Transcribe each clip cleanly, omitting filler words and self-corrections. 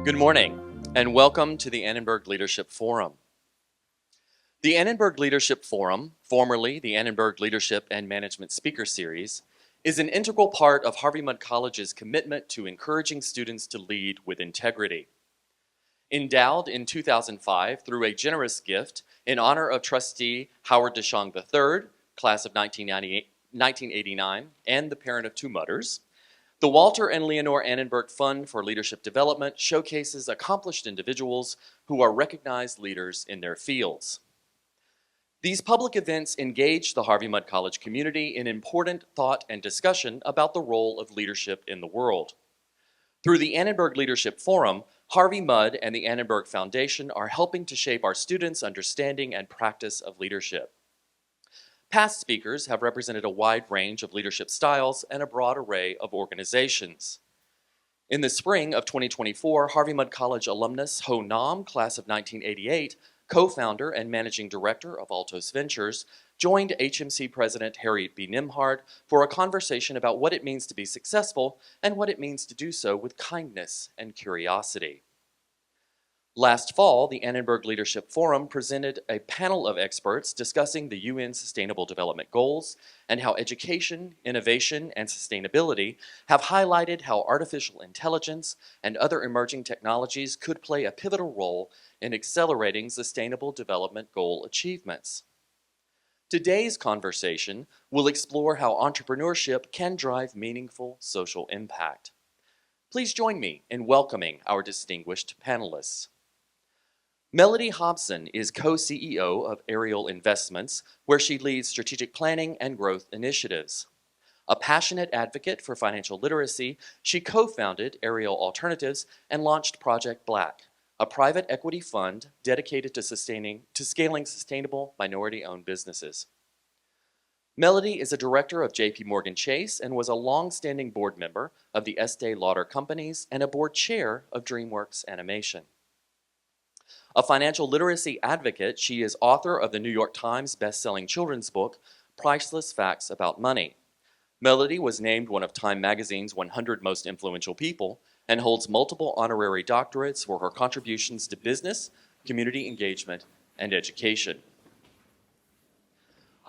Good morning, and welcome to the Annenberg Leadership Forum. The Annenberg Leadership Forum, formerly the Annenberg Leadership and Management Speaker Series, is an integral part of Harvey Mudd College's commitment to encouraging students to lead with integrity. Endowed in 2005 through a generous gift in honor of trustee Howard DeShong III, class of 1989, and the parent of two Mudders, the Walter and Leonore Annenberg Fund for Leadership Development showcases accomplished individuals who are recognized leaders in their fields. These public events engage the Harvey Mudd College community in important thought and discussion about the role of leadership in the world. Through the Annenberg Leadership Forum, Harvey Mudd and the Annenberg Foundation are helping to shape our students' understanding and practice of leadership. Past speakers have represented a wide range of leadership styles and a broad array of organizations. In the spring of 2024, Harvey Mudd College alumnus Ho Nam, class of 1988, co-founder and managing director of Artiman Ventures, joined HMC President Harriet Nembhard for a conversation about what it means to be successful and what it means to do so with kindness and curiosity. Last fall, the Annenberg Leadership Forum presented a panel of experts discussing the UN Sustainable Development Goals and how education, innovation, and sustainability have highlighted how artificial intelligence and other emerging technologies could play a pivotal role in accelerating Sustainable Development Goal achievements. Today's conversation will explore how entrepreneurship can drive meaningful social impact. Please join me in welcoming our distinguished panelists. Mellody Hobson is co-CEO of Ariel Investments, where she leads strategic planning and growth initiatives. A passionate advocate for financial literacy, she co-founded Ariel Alternatives and launched Project Black, a private equity fund dedicated to scaling sustainable minority-owned businesses. Mellody is a director of JP Morgan Chase and was a long-standing board member of the Estee Lauder Companies and a board chair of DreamWorks Animation. A financial literacy advocate, she is author of the New York Times best-selling children's book, Priceless Facts About Money. Mellody was named one of Time Magazine's 100 Most Influential People and holds multiple honorary doctorates for her contributions to business, community engagement, and education.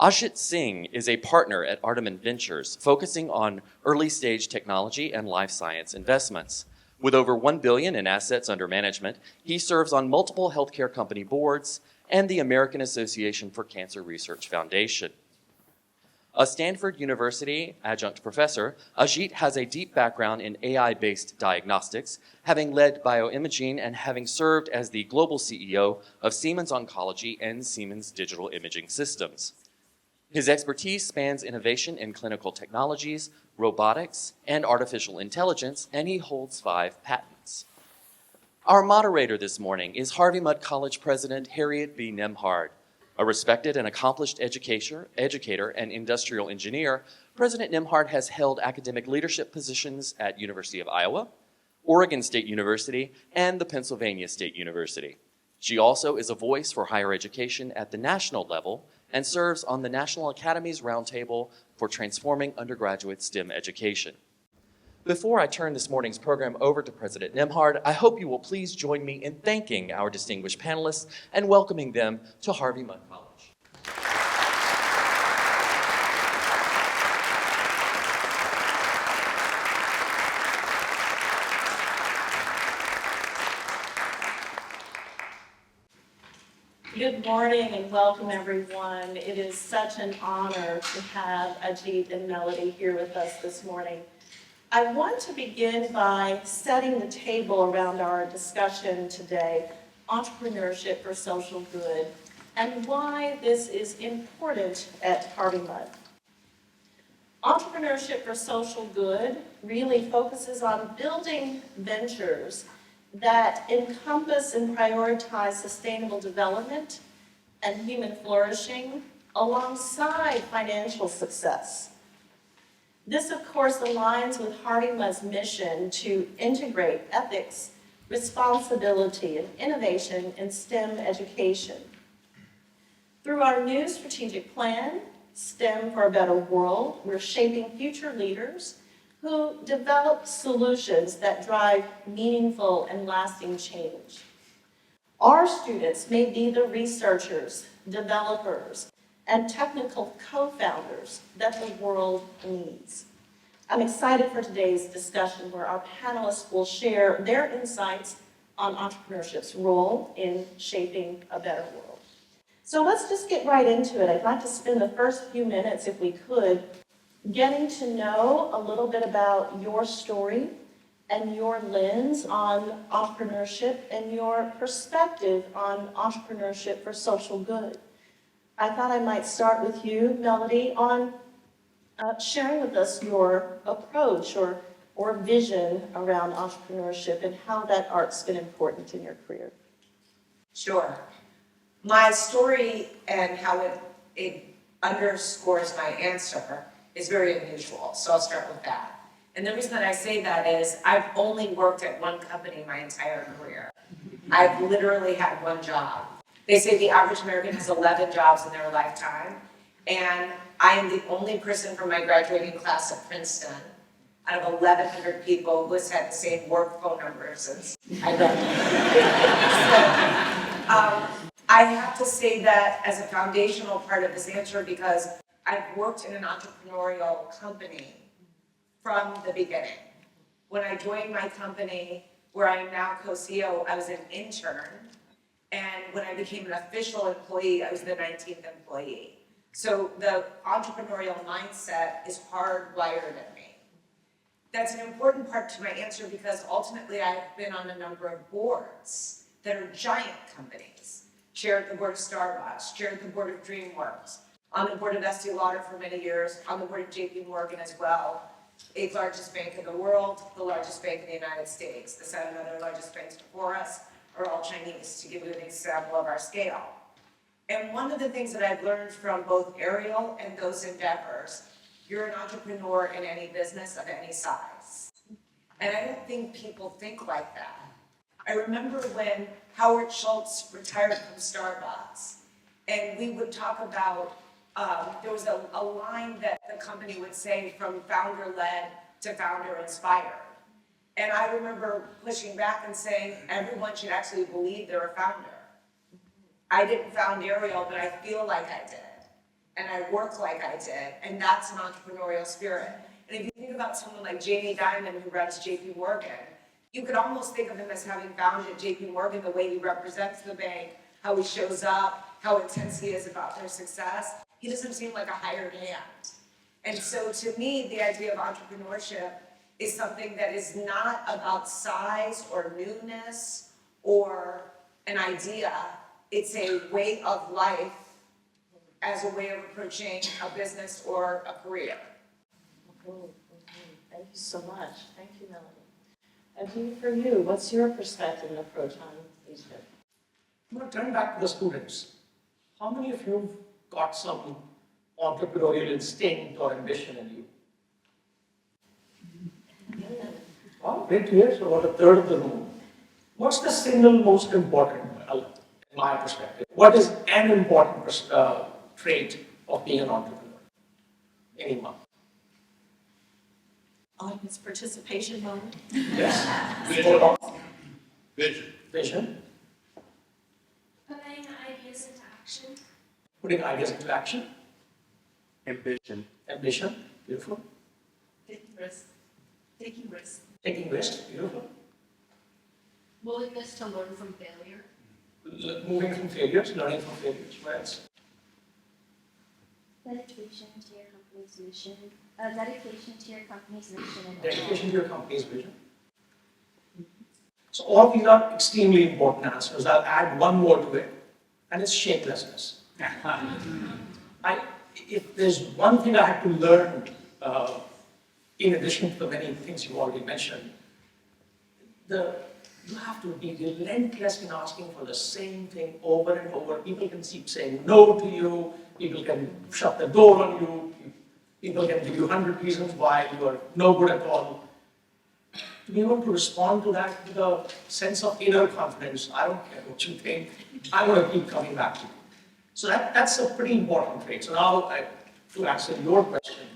Ajit Singh is a partner at Artiman Ventures, focusing on early-stage technology and life science investments. With over $1 billion in assets under management, he serves on multiple healthcare company boards and the American Association for Cancer Research Foundation. A Stanford University adjunct professor, Ajit has a deep background in AI-based diagnostics, having led bioimaging and having served as the global CEO of Siemens Oncology and Siemens Digital Imaging Systems. His expertise spans innovation in clinical technologies, robotics, and artificial intelligence, and he holds 5 patents. Our moderator this morning is Harvey Mudd College President Harriet Nembhard. A respected and accomplished educator and industrial engineer, President Nembhard has held academic leadership positions at University of Iowa, Oregon State University, and the Pennsylvania State University. She also is a voice for higher education at the national level and serves on the National Academy's Roundtable for Transforming Undergraduate STEM Education. Before I turn this morning's program over to President Nembhard, I hope you will please join me in thanking our distinguished panelists and welcoming them to Harvey Mudd College. Good morning and welcome everyone. It is such an honor to have Ajit and Mellody here with us this morning. I want to begin by setting the table around our discussion today, entrepreneurship for social good, and why this is important at Harvey Mudd. Entrepreneurship for social good really focuses on building ventures that encompass and prioritize sustainable development and human flourishing alongside financial success. This, of course, aligns with Harvey Mudd's mission to integrate ethics, responsibility, and innovation in STEM education. Through our new strategic plan, STEM for a Better World, we're shaping future leaders who develop solutions that drive meaningful and lasting change. Our students may be the researchers, developers, and technical co-founders that the world needs. I'm excited for today's discussion where our panelists will share their insights on entrepreneurship's role in shaping a better world. So let's just get right into it. I'd like to spend the first few minutes, if we could, getting to know a little bit about your story and your lens on entrepreneurship and your perspective on entrepreneurship for social good. I thought I might start with you, Mellody, on sharing with us your approach or vision around entrepreneurship and how that art's been important in your career. Sure. My story and how it underscores my answer is very unusual, so I'll start with that. And the reason that I say that is I've only worked at one company my entire career. I've literally had one job. They say the average American has 11 jobs in their lifetime, and I am the only person from my graduating class at Princeton out of 1,100 people who has had the same work phone number since I graduated. I have to say that as a foundational part of this answer because I've worked in an entrepreneurial company from the beginning. When I joined my company, where I am now co-CEO, I was an intern. And when I became an official employee, I was the 19th employee. So the entrepreneurial mindset is hardwired in me. That's an important part to my answer because ultimately I've been on a number of boards that are giant companies. Chaired the board of Starbucks, chaired the board of DreamWorks, on the board of Estee Lauder for many years, on the board of JP Morgan as well, 8th largest bank in the world, the largest bank in the United States. The 7 other largest banks before us are all Chinese, to give you an example of our scale. And one of the things that I've learned from both Ariel and those endeavors, you're an entrepreneur in any business of any size. And I don't think people think like that. I remember when Howard Schultz retired from Starbucks, and we would talk about, there was a line that the company would say from founder-led to founder-inspired. And I remember pushing back and saying, everyone should actually believe they're a founder. I didn't found Ariel, but I feel like I did. And I work like I did. And that's an entrepreneurial spirit. And if you think about someone like Jamie Dimon, who runs JP Morgan, you could almost think of him as having founded JP Morgan, the way he represents the bank, how he shows up, how intense he is about their success. He doesn't seem like a hired hand. And so to me, the idea of entrepreneurship is something that is not about size or newness or an idea. It's a way of life as a way of approaching a business or a career. Thank you so much. Thank you, Mellody. And for you, what's your perspective and approach on these things? I'm going to turn back to the students. How many of you have got some entrepreneurial instinct or ambition in you? Well, great to hear. So about a third of the room. What's the single most important, in my perspective? What is an important trait of being an entrepreneur? Anyone? Audience participation moment. Yes. Vision. Vision. Putting ideas into action. Putting ideas into action. Ambition. Ambition. Beautiful. Taking risks. Taking risks. Taking risks. Beautiful. Willingness to learn from failure. Moving from failures, learning from failures. What else? Dedication to your company's mission. Dedication to your company's mission. And Dedication to your company's vision. So all these are extremely important answers. I'll add one more to it, and it's shamelessness. If there's one thing I had to learn, in addition to the many things you already mentioned, you have to be relentless in asking for the same thing over and over. People can keep saying no to you. People can shut the door on you. People can give you 100 reasons why you are no good at all. To be able to respond to that with a sense of inner confidence, I don't care what you think, I'm going to keep coming back to you. So that's a pretty important trait. So now, to answer your question,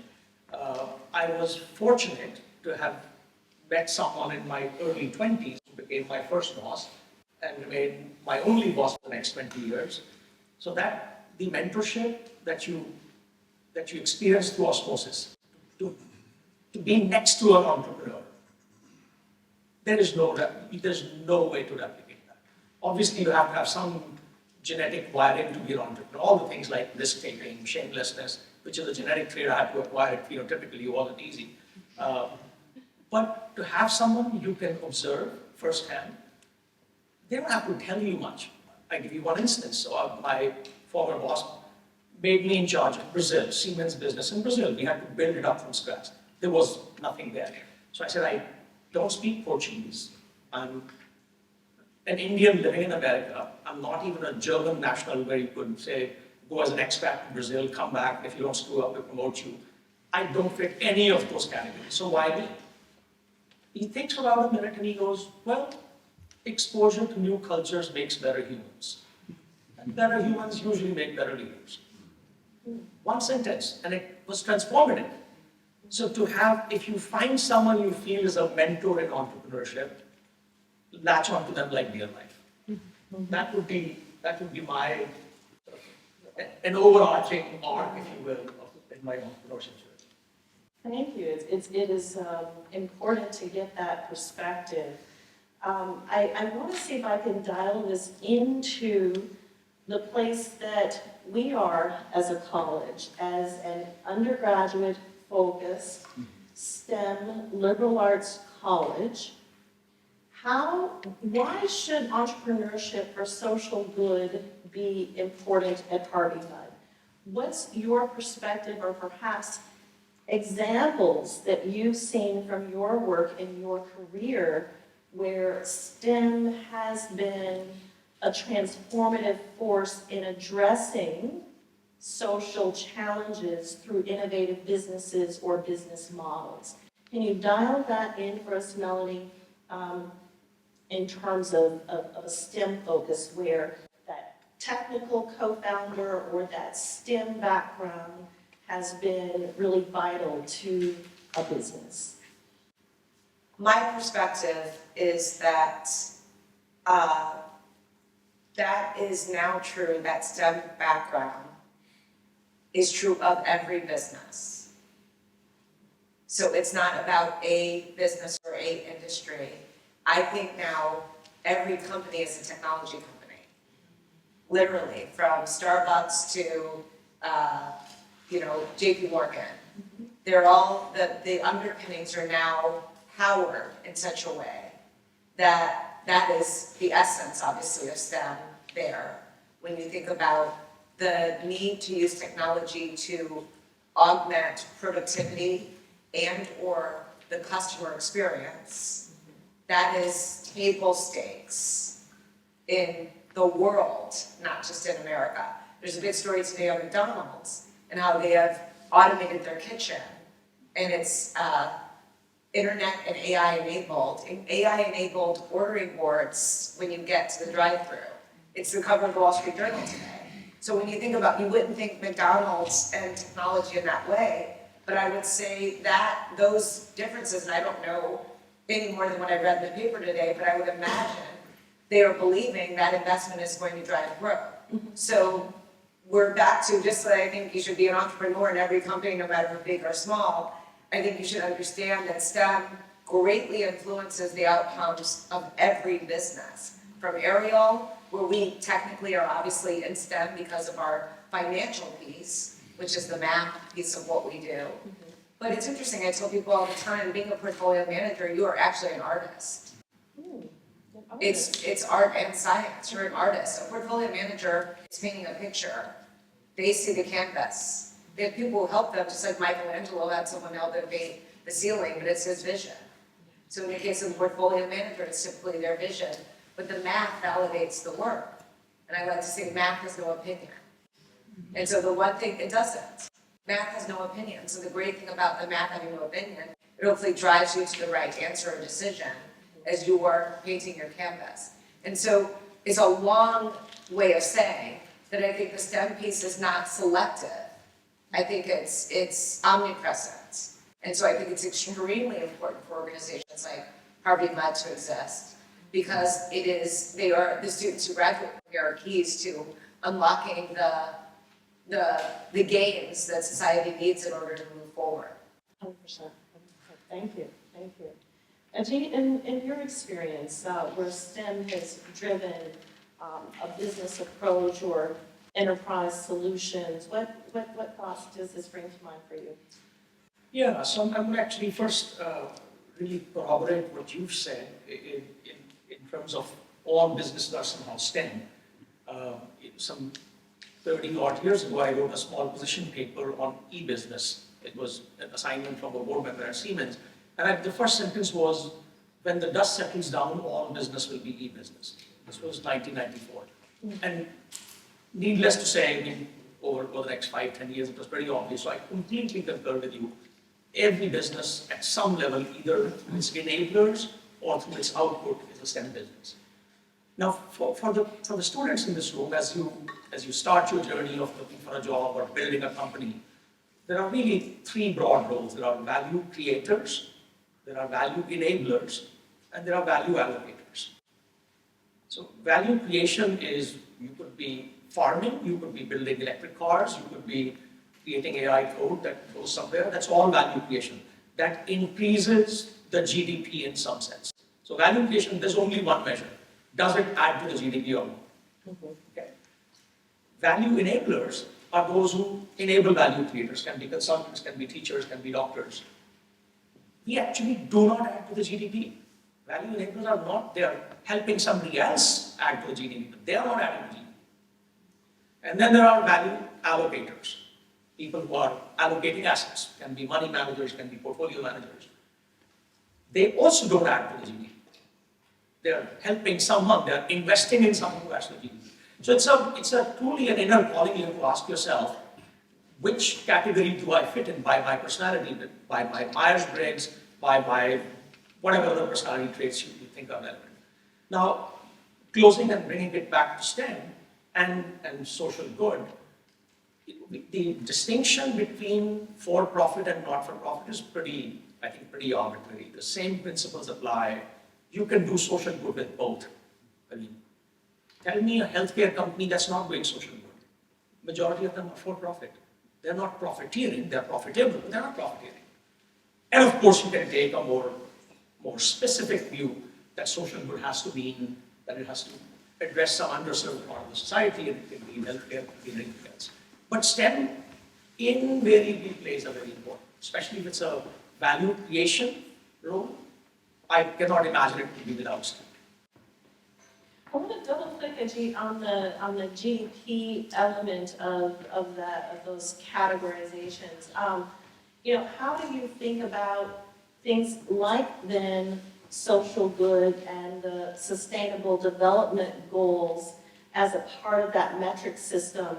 I was fortunate to have met someone in my early 20s who became my first boss and remained my only boss for the next 20 years. So that the mentorship that you experience through osmosis, to be next to an entrepreneur, there's no way to replicate that. Obviously, you have to have some genetic wiring to be an entrepreneur. All the things like risk-taking, shamelessness, which is a genetic trait I had to acquire it phenotypically, it wasn't easy. But to have someone you can observe firsthand, they don't have to tell you much. I give you one instance. So my former boss made me in charge of Brazil, Siemens business in Brazil. We had to build it up from scratch. There was nothing there. So I said, I don't speak Portuguese. I'm an Indian living in America. I'm not even a German national where you could say, go as an expat to Brazil, come back, if you don't screw up, we promote you. I don't fit any of those categories. So why me? He thinks for about a minute and he goes, well, exposure to new cultures makes better humans. And better humans usually make better leaders. One sentence, and it was transformative. So to have, if you find someone you feel is a mentor in entrepreneurship, latch onto them like dear life. That would be my, an overarching arc, if you will, in my entrepreneurship journey. Thank you. It is important to get that perspective. I want to see if I can dial this into the place that we are as a college, as an undergraduate focused STEM liberal arts college. Why should entrepreneurship for social good be important at Harvey Mudd? What's your perspective, or perhaps examples that you've seen from your work in your career where STEM has been a transformative force in addressing social challenges through innovative businesses or business models? Can you dial that in for us, Mellody, in terms of a STEM focus where that technical co-founder or that STEM background has been really vital to a business? My perspective is that that is now true, that STEM background is true of every business. So it's not about a business or a industry. I think now every company is a technology company. Literally, from Starbucks to JP Morgan. They're all, the underpinnings are now powered in such a way that is the essence, obviously, of STEM there. When you think about the need to use technology to augment productivity and or the customer experience, that is table stakes in the world, not just in America. There's a big story today on McDonald's and how they have automated their kitchen, and it's internet and AI enabled. AI-enabled ordering boards when you get to the drive-thru. It's the cover of the Wall Street Journal today. So when you think about, you wouldn't think McDonald's and technology in that way, but I would say that those differences, and I don't know any more than what I read in the paper today, but I would imagine they are believing that investment is going to drive growth. So we're back to, just that I think you should be an entrepreneur in every company, no matter big or small. I think you should understand that STEM greatly influences the outcomes of every business. From Ariel, where we technically are obviously in STEM because of our financial piece, which is the math piece of what we do. But it's interesting, I tell people all the time, being a portfolio manager, you are actually an artist. It's art and science, you're an artist. A portfolio manager is painting a picture. They see the canvas. They have people who help them, just like Michelangelo had someone help him paint the ceiling, but it's his vision. So in the case of the portfolio manager, it's typically their vision, but the math validates the work. And I like to say math has no opinion. And so the one thing, it doesn't. Math has no opinion. So the great thing about the math having no opinion, it hopefully drives you to the right answer or decision as you are painting your canvas. And so it's a long way of saying that I think the STEM piece is not selective. I think it's omnipresent. And so I think it's extremely important for organizations like Harvey Mudd to exist, because they are the students who graduate here are keys to unlocking the gains that society needs in order to move forward. 100%. Thank you. Ajit, in your experience, where STEM has driven a business approach or enterprise solutions, what thoughts does this bring to mind for you? Yeah, so I'm going to actually first really corroborate what you've said in terms of all businesses are somehow STEM. Some 30 odd years ago, I wrote a small position paper on e-business. It was an assignment from a board member at Siemens. And the first sentence was, when the dust settles down, all business will be e-business. This was 1994. And needless to say, I mean, over the next 5-10 years, it was pretty obvious. So I completely concur with you. Every business at some level, either through its enablers or through its output, is a STEM business. Now, for the students in this room, as you start your journey of looking for a job or building a company, there are really three broad roles. There are value creators, there are value enablers, and there are value allocators. So value creation is, you could be farming, you could be building electric cars, you could be creating AI code that goes somewhere. That's all value creation. That increases the GDP in some sense. So value creation, there's only one measure. Does it add to the GDP or not? Okay. Value enablers are those who enable value creators, can be consultants, can be teachers, can be doctors. We actually do not add to the GDP. Value enablers are not, they are helping somebody else add to the GDP, but they are not adding to GDP. And then there are value allocators, people who are allocating assets, can be money managers, can be portfolio managers. They also don't add to the GDP. They're helping someone, they're investing in someone who adds to the GDP. So it's a truly an inner calling. You have to ask yourself, which category do I fit in by my personality, by my Myers-Briggs, by my whatever other personality traits you think are relevant. Now, closing and bringing it back to STEM and social good, the distinction between for-profit and not-for-profit is pretty arbitrary. The same principles apply. You can do social good with both. I mean, tell me a healthcare company that's not doing social good. Majority of them are for-profit. They're not profiteering, they're profitable, but they're not profiteering. And of course, you can take a more specific view that social good has to mean that it has to address some underserved part of the society, and it can be healthcare, it can be anything else. But STEM invariably plays a very important, especially if it's a value creation role. I cannot imagine it to be without STEM. I want to double click, Ajit, on the GDP element of those categorizations. How do you think about things like then social good and the sustainable development goals as a part of that metric system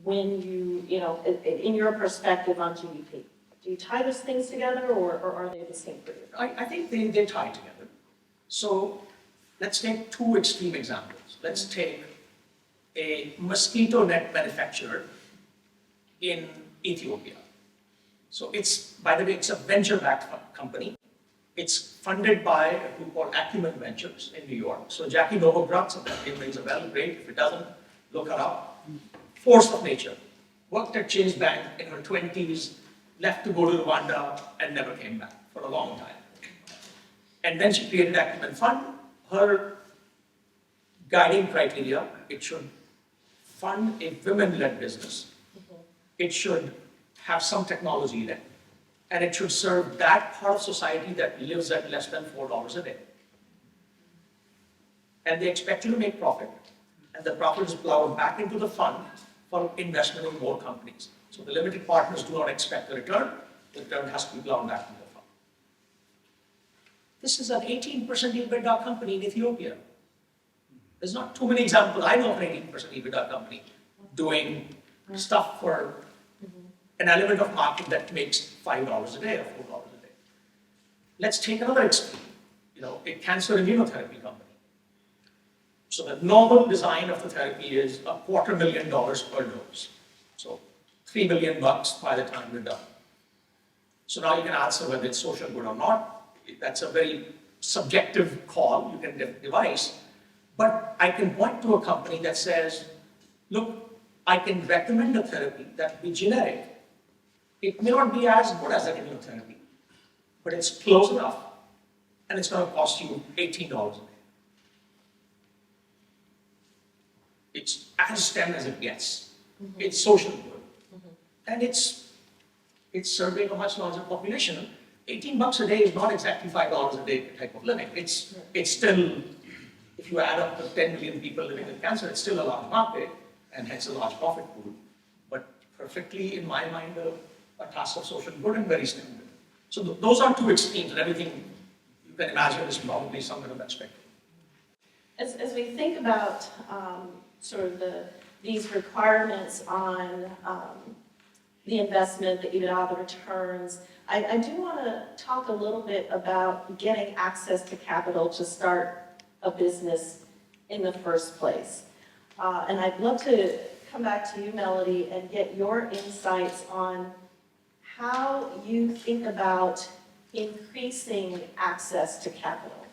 when in your perspective on GDP? Do you tie those things together, or are they the same for you? I think they tie together. So let's take two extreme examples. Let's take a mosquito net manufacturer in Ethiopia. So by the way, it's a venture-backed company. It's funded by a group called Artiman Ventures in New York. So Jackie Novogratz, if that name rings a bell, great. If it doesn't, look her up. Force of nature. Worked at Chase Bank in her 20s, left to go to Rwanda, and never came back for a long time. And then she created Artiman Fund. Her guiding criteria, it should fund a women-led business. It should have some technology in it. And it should serve that part of society that lives at less than $4 a day. And they expect you to make profit. And the profit is plowed back into the fund for investment in more companies. So the limited partners do not expect a return. The return has to be plowed back into the fund. This is an 18% EBITDA company in Ethiopia. There's not too many examples. I know of an 18% EBITDA company doing stuff for an element of market that makes $5 a day or $4 a day. Let's take another extreme, a cancer immunotherapy company. So the normal design of the therapy is $250,000 per dose. So $3 million by the time we're done. So now you can answer whether it's social good or not. That's a very subjective call you can devise. But I can point to a company that says, look, I can recommend a therapy that will be generic. It may not be as good as a immunotherapy, but it's close enough, and it's going to cost you $18 a day. It's as STEM as it gets. It's social good. And it's serving a much larger population. $18 a day is not exactly $5 a day type of living. It's still, if you add up the 10 million people living with cancer, it's still a large market, and hence a large profit pool. But perfectly, in my mind, a task of social good and very STEM good. So those are two extremes, and everything you can imagine is probably somewhere in that spectrum. As we think about sort of these requirements on the investment, the EBITDA, the returns, I do want to talk a little bit about getting access to capital to start a business in the first place. And I'd love to come back to you, Mellody, and get your insights on how you think about increasing access to capital.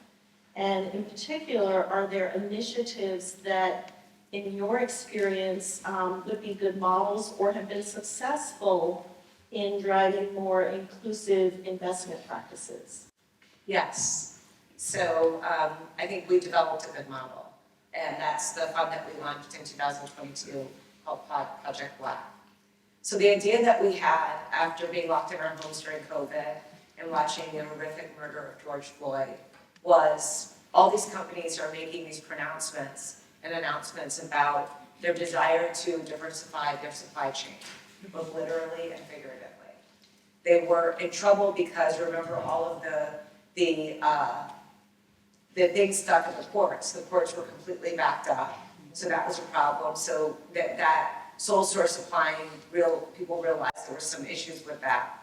And in particular, are there initiatives that, in your experience, would be good models or have been successful in driving more inclusive investment practices? Yes. So I think we developed a good model, and that's the fund that we launched in 2022 called Project Black. So the idea that we had after being locked in our homes during COVID and watching the horrific murder of George Floyd was all these companies are making these pronouncements and announcements about their desire to diversify their supply chain, both literally and figuratively. They were in trouble because, remember, all of the things stuck in the ports. The ports were completely backed up, so that was a problem. So that sole source supplying, people realized there were some issues with that.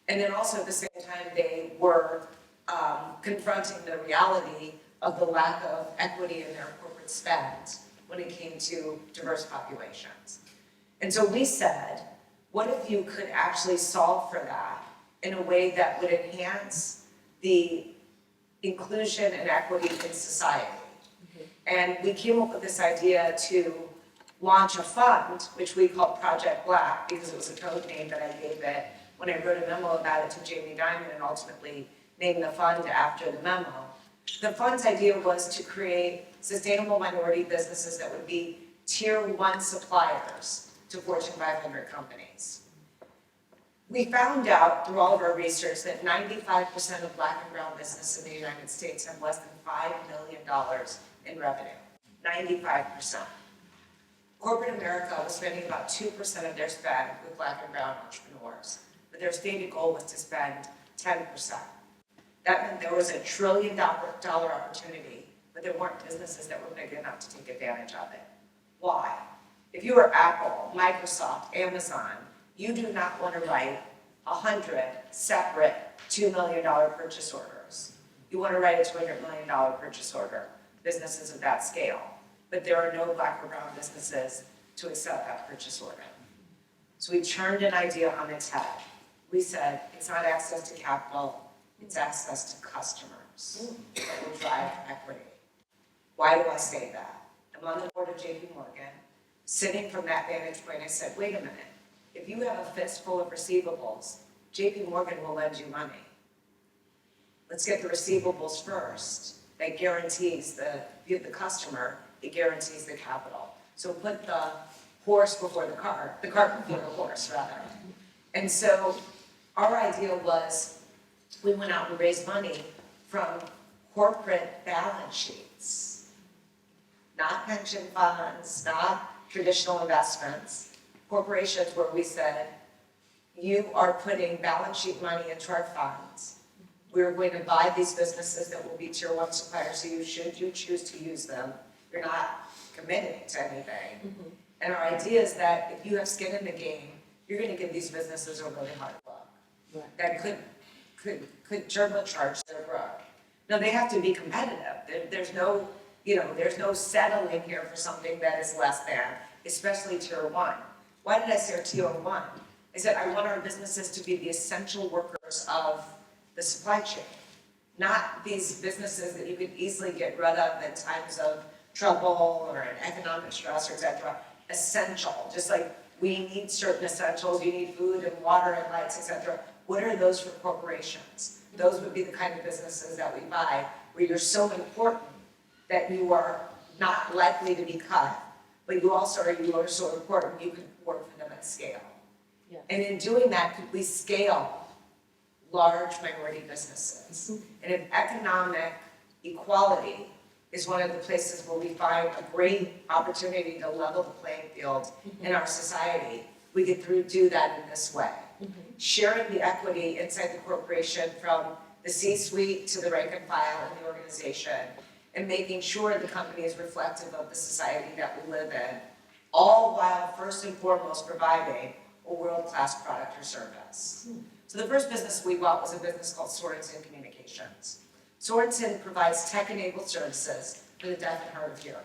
And then also at the same time, they were confronting the reality of the lack of equity in their corporate spend when it came to diverse populations. And so we said, what if you could actually solve for that in a way that would enhance the inclusion and equity in society? And we came up with this idea to launch a fund, which we called Project Black, because it was a code name that I gave it when I wrote a memo about it to Jamie Dimon and ultimately named the fund after the memo. The fund's idea was to create sustainable minority businesses that would be tier 1 suppliers to Fortune 500 companies. We found out through all of our research that 95% of Black and brown businesses in the United States have less than $5 million in revenue. 95%. Corporate America was spending about 2% of their spend with Black and brown entrepreneurs, but their stated goal was to spend 10%. That meant there was $1 trillion opportunity, but there weren't businesses that were big enough to take advantage of it. Why? If you are Apple, Microsoft, Amazon, you do not want to write 100 separate $2 million purchase orders. You want to write a $200 million purchase order, businesses of that scale. But there are no Black or brown businesses to accept that purchase order. So we turned an idea on its head. We said, it's not access to capital, it's access to customers that will drive equity. Why do I say that? I'm on the board of JP Morgan. Sitting from that vantage point, I said, wait a minute. If you have a fistful of receivables, JP Morgan will lend you money. Let's get the receivables first. That guarantees the customer, it guarantees the capital. So put the horse before the cart before the horse, rather. And so our idea was, we went out and raised money from corporate balance sheets, not pension funds, not traditional investments, corporations where we said, you are putting balance sheet money into our funds. We're going to buy these businesses that will be tier 1 suppliers, so you choose to use them. You're not committing to anything. And our idea is that if you have skin in the game, you're going to give these businesses a really hard look. That could turbocharge their growth. Now they have to be competitive. There's no settling here for something that is less than, especially tier 1. Why did I say tier 1? I said, I want our businesses to be the essential workers of the supply chain, not these businesses that you could easily get rid of in times of trouble or an economic stress, or et cetera. Essential, just like we need certain essentials, you need food and water and lights, et cetera. What are those for corporations? Those would be the kind of businesses that we buy, where you're so important that you are not likely to be cut, but you are so important you can work for them at scale. Yeah. And in doing that, could we scale large minority businesses? And if economic equality is one of the places where we find a great opportunity to level the playing field in our society, we could do that in this way. Sharing the equity inside the corporation from the C-suite to the rank and file in the organization, and making sure the company is reflective of the society that we live in, all while first and foremost providing a world-class product or service. So the first business we bought was a business called Sorensen Communications. Sorensen provides tech-enabled services for the deaf and hard of hearing.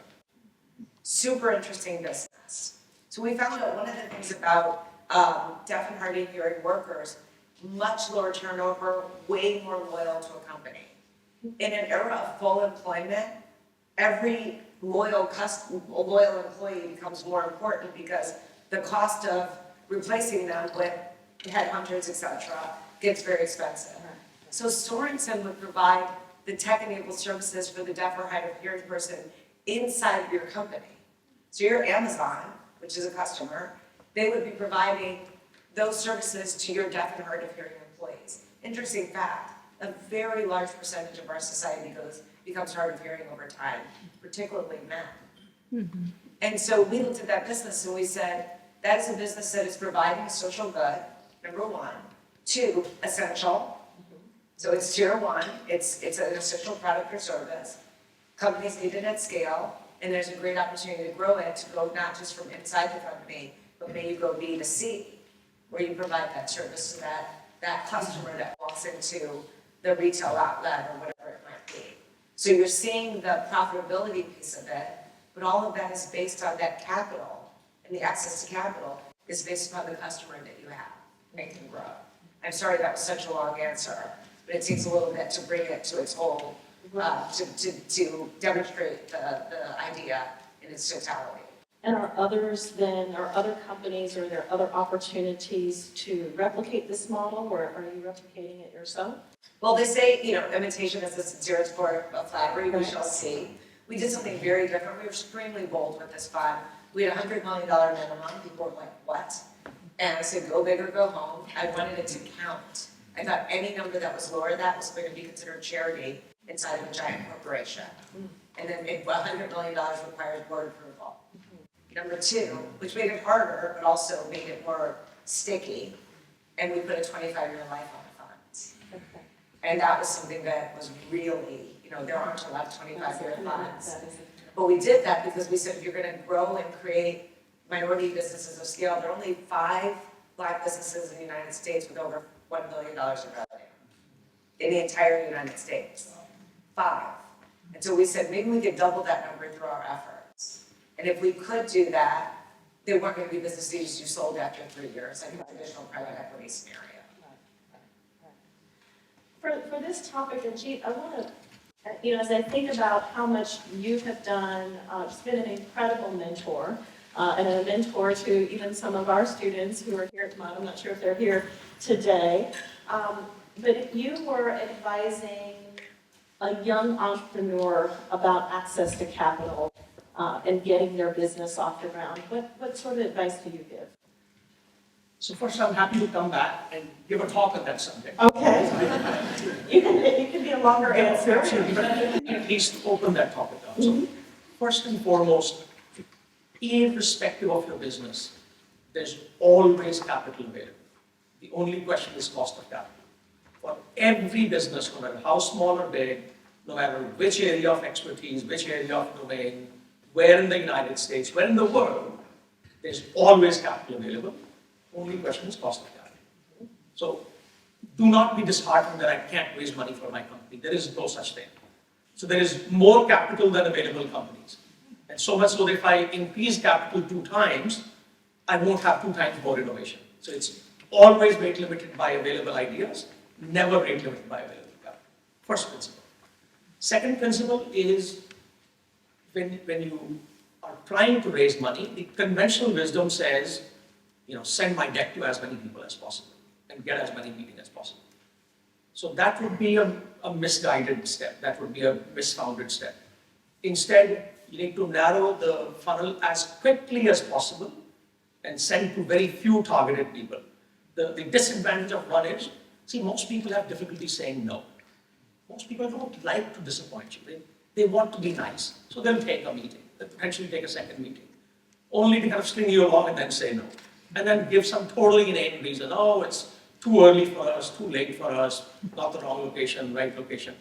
Super interesting business. So we found out one of the things about deaf and hard of hearing workers, much lower turnover, way more loyal to a company. In an era of full employment, every loyal employee becomes more important because the cost of replacing them with headhunters, et cetera, gets very expensive. So Sorensen would provide the tech-enabled services for the deaf or hard of hearing person inside of your company. So your Amazon, which is a customer, they would be providing those services to your deaf and hard of hearing employees. Interesting fact, a very large percentage of our society becomes hard of hearing over time, particularly men. And so we looked at that business and we said, that is a business that is providing a social good, number one. Two, essential. So it's tier one, it's an essential product or service. Companies need it at scale, and there's a great opportunity to grow it, to go not just from inside the company, but may you go B2C, where you provide that service to that customer that walks into the retail outlet or whatever it might be. So you're seeing the profitability piece of it, but all of that is based on that capital, and the access to capital is based upon the customer that you have, make them grow. I'm sorry that was such a long answer, but it takes a little bit to bring it to its whole, to demonstrate the idea in its totality. And are other companies, or are there other opportunities to replicate this model, or are you replicating it yourself? Well, they say, imitation is the sincerest form of flattery, we shall see. We did something very different. We were extremely bold with this fund. We had a $100 million minimum. People were like, what? And I said, go big or go home. I wanted it to count. I thought any number that was lower than that was going to be considered charity inside of a giant corporation. And then $100 million requires board approval. Number two, which made it harder, but also made it more sticky, and we put a 25-year life on the funds. Okay. And that was something that was really, there aren't a lot of 25-year funds. But we did that because we said, if you're going to grow and create minority businesses of scale, there are only 5 Black businesses in the United States with over $1 billion in revenue in the entire United States. 5. And so we said, maybe we could double that number through our efforts. And if we could do that, they weren't going to be businesses you sold after 3 years, like a traditional private equity scenario. For this topic, Ajit, I want to, as I think about how much you have done, just been an incredible mentor, and a mentor to even some of our students who are here at Mudd. I'm not sure if they're here today. But if you were advising a young entrepreneur about access to capital and getting their business off the ground, what sort of advice do you give? So first, I'm happy to come back and give a talk on that subject. Okay. It can be a longer answer. Absolutely, but at least open that topic up. So first and foremost, irrespective of your business, there's always capital available. The only question is cost of capital. For every business, no matter how small or big, no matter which area of expertise, which area of domain, where in the United States, where in the world, there's always capital available. Only question is cost of capital. So do not be disheartened that I can't raise money for my company. There is no such thing. So there is more capital than available companies. And so much so that if I increase capital 2 times, I won't have 2 times more innovation. So it's always rate limited by available ideas, never rate limited by available capital. First principle. Second principle is when you are trying to raise money, the conventional wisdom says, send my deck to as many people as possible and get as many meetings as possible. So that would be a misguided step. That would be a misfounded step. Instead, you need to narrow the funnel as quickly as possible and send to very few targeted people. The disadvantage of one is, most people have difficulty saying no. Most people don't like to disappoint you. They want to be nice. So they'll take a meeting. They'll potentially take a second meeting. Only to kind of string you along and then say no. And then give some totally inane reason. Oh, it's too early for us, too late for us, not the wrong location, right location.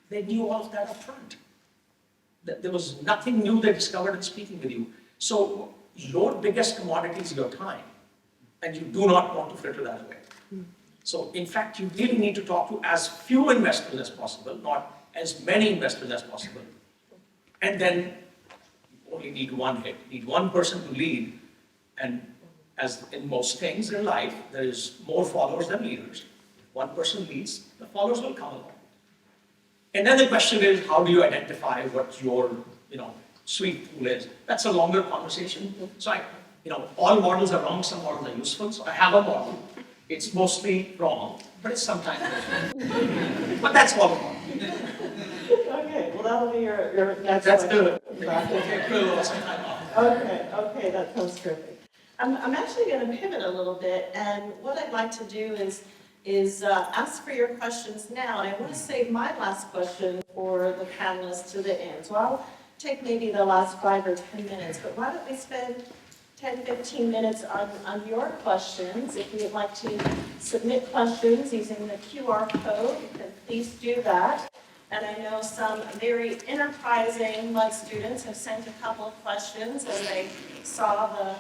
They knew all of that up front. There was nothing new they discovered in speaking with you. So your biggest commodity is your time. And you do not want to fritter that away. So in fact, you really need to talk to as few investors as possible, not as many investors as possible. And then you only need one hit. You need one person to lead. And as in most things in life, there is more followers than leaders. If one person leads, the followers will come along. And then the question is, how do you identify what your, sweet tool is? That's a longer conversation. So all models are wrong, some models are useful. So I have a model. It's mostly wrong, but it's sometimes useful. But that's all wrong. Okay, well, that'll be your next That's question. Okay, that sounds terrific. I'm actually going to pivot a little bit, and what I'd like to do is ask for your questions now, and I want to save my last question for the panelists to the end. So I'll take maybe the last 5 or 10 minutes, but why don't we spend 10, 15 minutes on your questions. If you'd like to submit questions using the QR code, then please do that. And I know some very enterprising Mudd students have sent a couple of questions as they saw the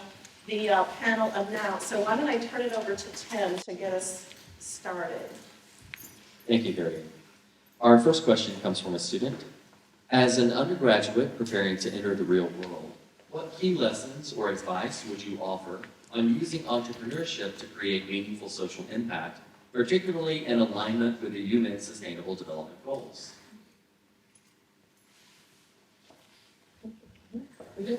panel announce. So why don't I turn it over to Tim to get us started. Thank you, Harriet. Our first question comes from a student. As an undergraduate preparing to enter the real world, what key lessons or advice would you offer on using entrepreneurship to create meaningful social impact, particularly in alignment with the UMIN's Sustainable Development Goals? Yeah.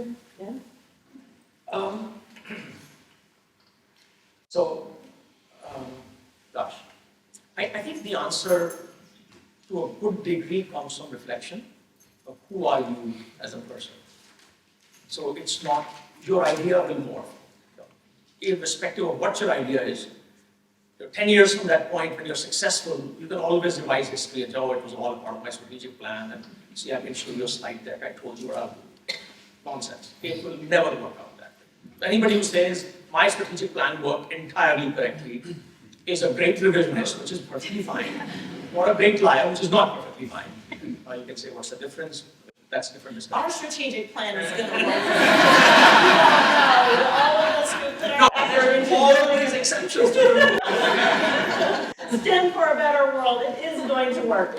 I think the answer to a good degree comes from reflection of who are you as a person. So it's not your idea will morph. Irrespective of what your idea is, 10 years from that point when you're successful, you can always revise history and say, oh, it was all part of my strategic plan, and see, I can show you a slide deck, I told you what I'll do. Nonsense. It will never work out that way. Anybody who says, my strategic plan worked entirely correctly, is a great revisionist, which is perfectly fine, or a great liar, which is not perfectly fine. You can say, what's the difference? That's a different discussion. Our strategic plan is going to work. All of us who put our effort into all these exceptions to STEM for a better world, it is going to work.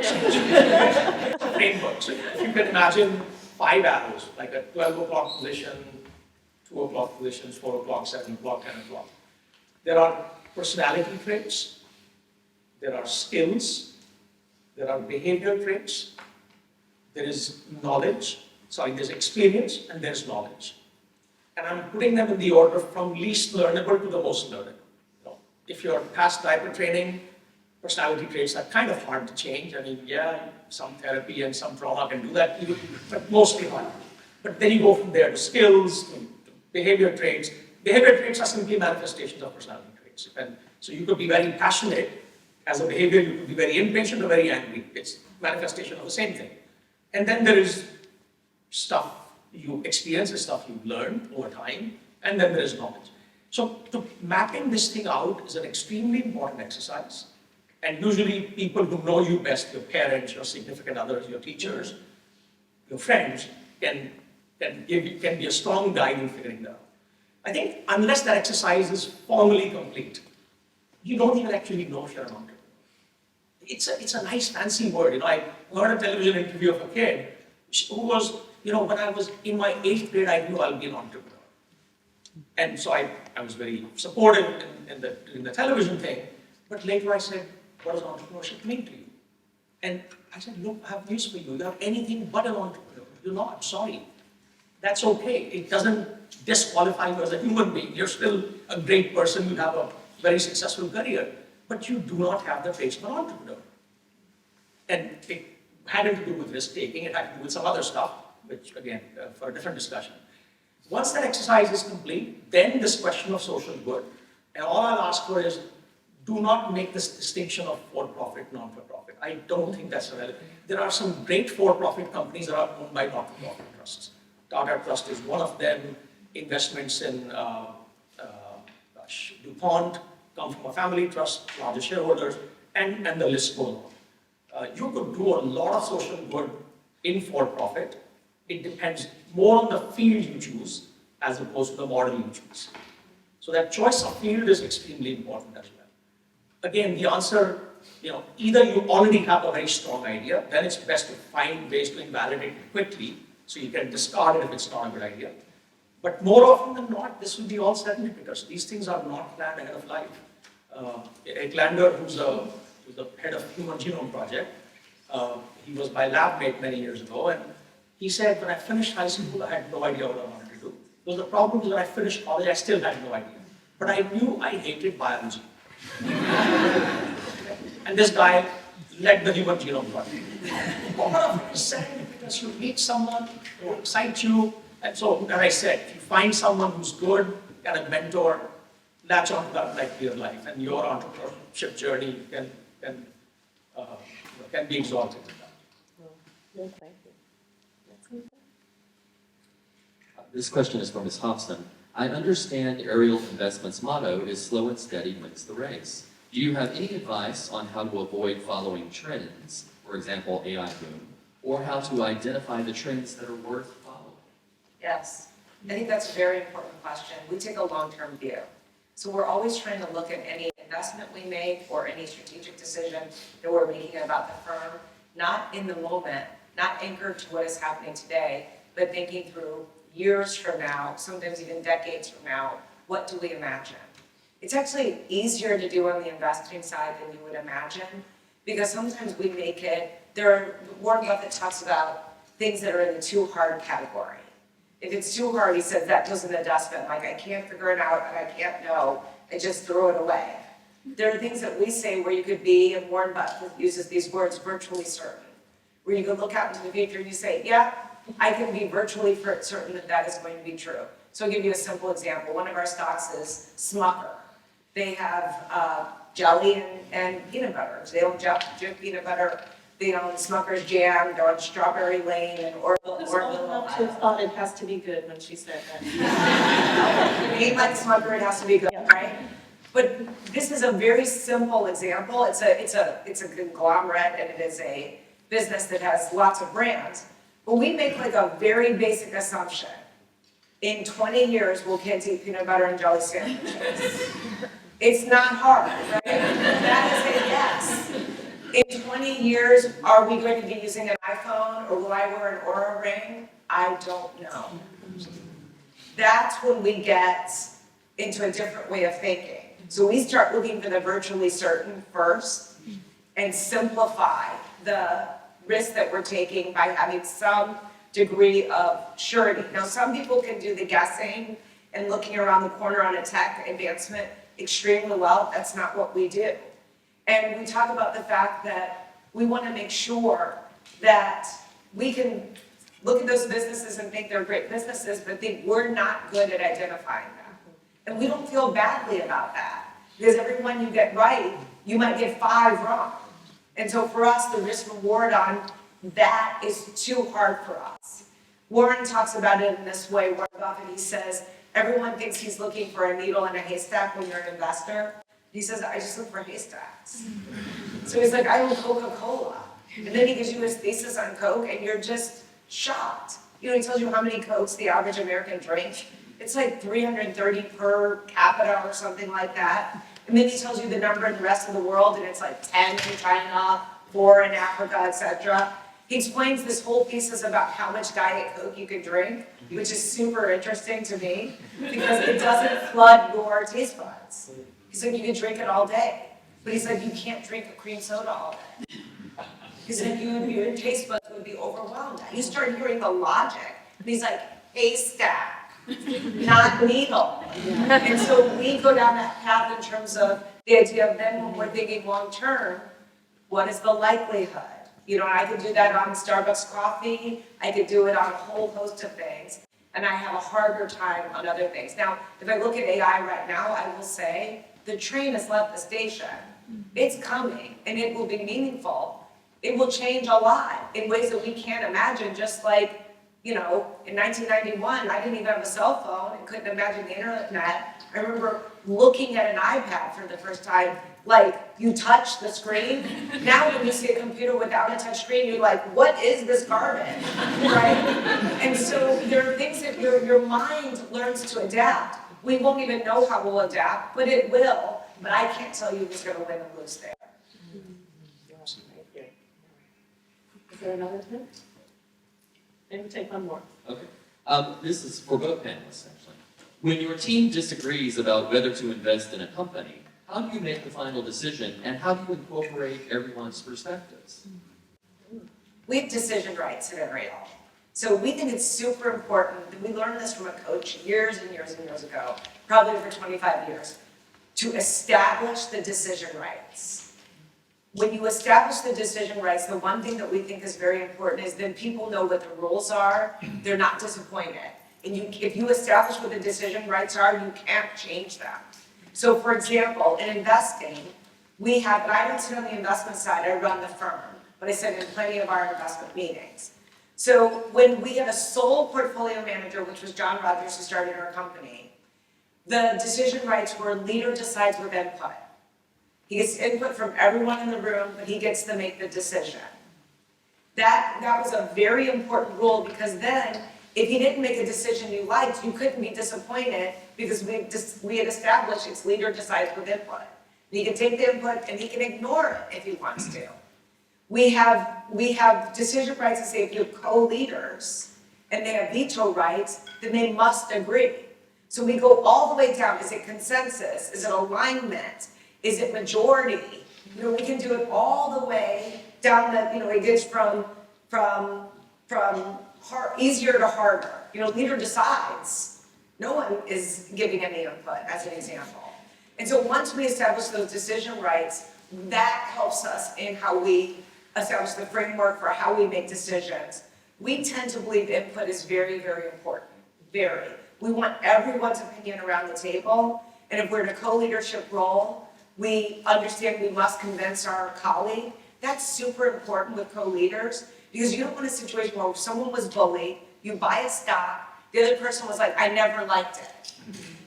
framework. So if you can imagine 5 arrows, like a 12 o'clock position, 2 o'clock positions, 4 o'clock, 7 o'clock, 10 o'clock. There are personality traits, there are skills, there are behavior traits, there is there's experience, and there's knowledge. And I'm putting them in the order from least learnable to the most learnable. If you're past diaper training, personality traits are kind of hard to change. I mean, yeah, some therapy and some trauma can do that, but mostly hard. But then you go from there to skills, to behavior traits. Behavior traits are simply manifestations of personality traits. And so you could be very passionate as a behavior, you could be very impatient or very angry. It's manifestation of the same thing. And then there is stuff you experience, stuff you learn over time, and then there is knowledge. So mapping this thing out is an extremely important exercise. And usually people who know you best, your parents, your significant others, your teachers, your friends, can be a strong guide in figuring that out. I think unless that exercise is formally complete, you don't even actually know if you're an entrepreneur. It's a nice fancy word. I heard a television interview of a kid who was, when I was in my 8th grade, I knew I'll be an entrepreneur. And so I was very supportive in the television thing, but later I said, what does entrepreneurship mean to you? And I said, look, I have news for you. You are anything but an entrepreneur. You're not, sorry. That's okay. It doesn't disqualify you as a human being. You're still a great person. You have a very successful career, but you do not have the face of an entrepreneur. And it hadn't to do with risk taking. It had to do with some other stuff, which again, for a different discussion. Once that exercise is complete, then this question of social good. And all I'll ask for is, do not make this distinction of for-profit, non-for-profit. I don't think that's relevant. There are some great for-profit companies that are owned by not-for-profit trusts. Tata Trust is one of them. Investments in DuPont come from a family trust, largest shareholders, and the list goes on. You could do a lot of social good in for-profit. It depends more on the field you choose as opposed to the model you choose. So that choice of field is extremely important as well. Again, the answer, either you already have a very strong idea, then it's best to find ways to invalidate it quickly so you can discard it if it's not a good idea. But more often than not, this will be all serendipitous. These things are not planned ahead of life. Eric Lander, who's the head of Human Genome Project, he was my lab mate many years ago, and he said, when I finished high school, I had no idea what I wanted to do. Because the problem is when I finished college, I still had no idea. But I knew I hated biology. And this guy led the Human Genome Project. All of it is serendipitous. You meet someone who excites you. And so, as I said, if you find someone who's good and a mentor, latch on to that like your life. And your entrepreneurship journey can be exalted. No, thank you. This question is from Ms. Hobson. I understand Ariel Investments' motto is slow and steady wins the race. Do you have any advice on how to avoid following trends, for example, AI boom, or how to identify the trends that are worth following? Yes, I think that's a very important question. We take a long-term view. So we're always trying to look at any investment we make or any strategic decision that we're making about the firm, not in the moment, not anchored to what is happening today, but thinking through years from now, sometimes even decades from now, what do we imagine? It's actually easier to do on the investing side than you would imagine, because sometimes we make it, Warren Buffett talks about things that are in the too hard category. If it's too hard, he says, that goes in the dustbin. Like, I can't figure it out and I can't know, I just throw it away. There are things that we say where you could be, and Warren Buffett uses these words, virtually certain, where you could look out into the future and you say, yeah, I can be virtually certain that that is going to be true. So I'll give you a simple example. One of our stocks is Smucker. They have jelly and peanut butter. So they own Jif peanut butter. They own Smucker's jam. They're on Strawberry Lane and Orville. Who's old enough to have thought it has to be good when she said that? Name like Smucker, it has to be good, right? But this is a very simple example. It's a conglomerate, and it is a business that has lots of brands. But we make like a very basic assumption. In 20 years, will kids eat peanut butter and jelly sandwiches? It's not hard, right? That is a yes. In 20 years, are we going to be using an iPhone, or will I wear an Oura ring? I don't know. That's when we get into a different way of thinking. So we start looking for the virtually certain first and simplify the risk that we're taking by having some degree of surety. Now, some people can do the guessing and looking around the corner on a tech advancement extremely well. That's not what we do. And we talk about the fact that we want to make sure that we can look at those businesses and think they're great businesses, but think we're not good at identifying them. And we don't feel badly about that, because every one you get right, you might get 5 wrong. And so for us, the risk reward on that is too hard for us. Warren talks about it in this way. Warren Buffett, he says, everyone thinks he's looking for a needle in a haystack when you're an investor. He says, I just look for haystacks. So he's like, I own Coca-Cola. And then he gives you his thesis on Coke, and you're just shocked. He tells you how many Cokes the average American drinks. It's like 330 per capita or something like that. And then he tells you the number in the rest of the world, and it's like 10 in China, 4 in Africa, etc. He explains this whole thesis about how much Diet Coke you can drink, which is super interesting to me because it doesn't flood your taste buds. He said you can drink it all day, but he said you can't drink a cream soda all day. He said your taste buds would be overwhelmed. You start hearing the logic, and he's like, haystack, not needle. And so we go down that path in terms of the idea of then when we're thinking long term, what is the likelihood? You know, I could do that on Starbucks coffee, I could do it on a whole host of things, and I have a harder time on other things. Now, if I look at AI right now, I will say, the train has left the station. It's coming, and it will be meaningful. It will change a lot in ways that we can't imagine, just like, you know, in 1991, I didn't even have a cell phone and couldn't imagine the internet. I remember looking at an iPad for the first time, like, you touch the screen. Now when you see a computer without a touch screen, you're like, what is this garbage, right? And so there are things that your mind learns to adapt. We won't even know how we'll adapt, but it will. But I can't tell you who's gonna win and lose there. Is there another tip? Maybe take one more. Okay. This is for both panelists, actually. When your team disagrees about whether to invest in a company, how do you make the final decision, and how do you incorporate everyone's perspectives? We have decision rights at Ariel. So we think it's super important, we learned this from a coach years and years and years ago, probably over 25 years, to establish the decision rights. When you establish the decision rights, the one thing that we think is very important is then people know what the rules are, they're not disappointed. And if you establish what the decision rights are, you can't change them. So for example, in investing, we have, and I don't sit on the investment side, I run the firm, but I sit in plenty of our investment meetings. So when we had a sole portfolio manager, which was John Rogers, who started our company, the decision rights were leader decides with input. He gets input from everyone in the room, but he gets to make the decision. That was a very important rule because then, if he didn't make a decision you liked, you couldn't be disappointed because we had established it's leader decides with input. And he can take the input and he can ignore it if he wants to. We have decision rights to say if you have co-leaders and they have veto rights, then they must agree. So we go all the way down. Is it consensus? Is it alignment? Is it majority? You know, we can do it all the way down the, you know, it gets from easier to harder. You know, leader decides. No one is giving any input, as an example. And so once we establish those decision rights, that helps us in how we establish the framework for how we make decisions. We tend to believe input is very, very important. Very. We want everyone's opinion around the table. And if we're in a co-leadership role, we understand we must convince our colleague. That's super important with co-leaders. Because you don't want a situation where someone was bullied, you buy a stock, the other person was like, I never liked it.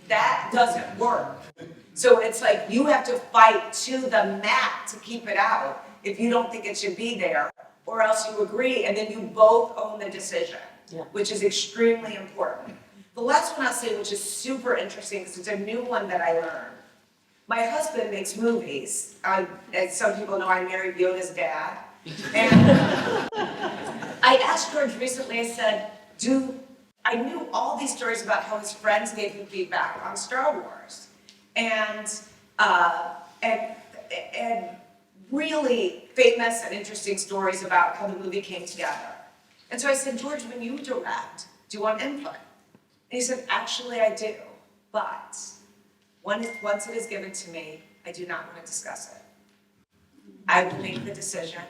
That doesn't work. So it's like you have to fight to the mat to keep it out if you don't think it should be there, or else you agree and then you both own the decision, which is extremely important. The last one I'll say, which is super interesting because it's a new one that I learned. My husband makes movies. As some people know, I married Yoda's dad. And I asked George recently, I said, I knew all these stories about how his friends gave him feedback on Star Wars. And really famous and interesting stories about how the movie came together. And so I said, George, when you direct, do you want input? And he said, actually I do, but once it is given to me, I do not want to discuss it. I will make the decision,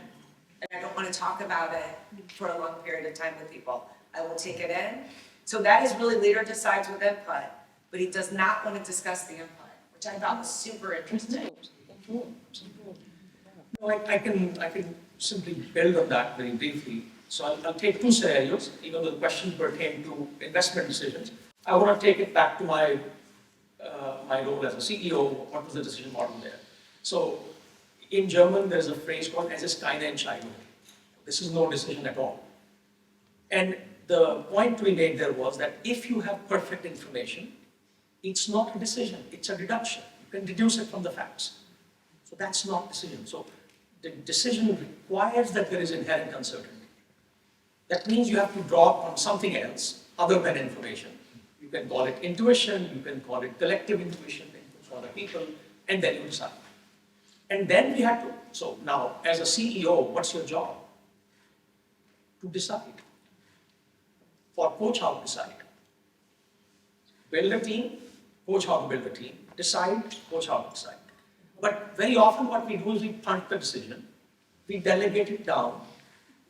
and I don't want to talk about it for a long period of time with people. I will take it in. So that is really leader decides with input, but he does not want to discuss the input, which I thought was super interesting. I can simply build on that very briefly. So I'll take two scenarios, even though the question pertain to investment decisions. I want to take it back to my role as a CEO. What was the decision model there? So in German, there's a phrase called "Es ist keine Entscheidung." This is no decision at all. And the point we made there was that if you have perfect information, it's not a decision, it's a deduction. You can deduce it from the facts. So that's not decision. So the decision requires that there is inherent uncertainty. That means you have to draw upon something else other than information. You can call it intuition, you can call it collective intuition, input from other people, and then you decide. And then we had to, so now as a CEO, what's your job? To decide. For coach how to decide. Build a team, coach how to build a team. Decide, coach how to decide. But very often what we do is we punt the decision. We delegate it down.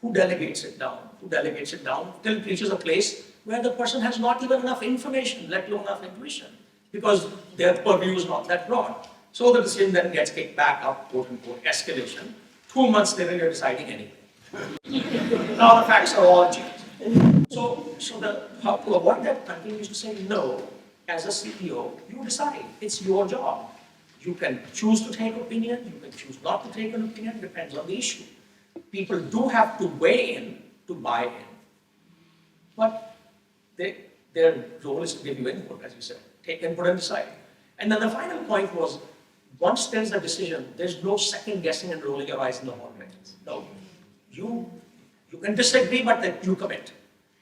Who delegates it down? Who delegates it down till it reaches a place where the person has not even enough information, let alone enough intuition, because their purview is not that broad. So the decision then gets kicked back up, quote unquote, escalation. 2 months later, you're deciding anyway. Now the facts are all changed. So to avoid that, continues to say no. As a CEO, you decide. It's your job. You can choose to take opinion. You can choose not to take an opinion. Depends on the issue. People do have to weigh in to buy in, but their role is to give you input, as you said. Take input and decide. And then the final point was, once there's a decision, there's no second guessing and rolling your eyes in the hallway. No, you can disagree, but then you commit.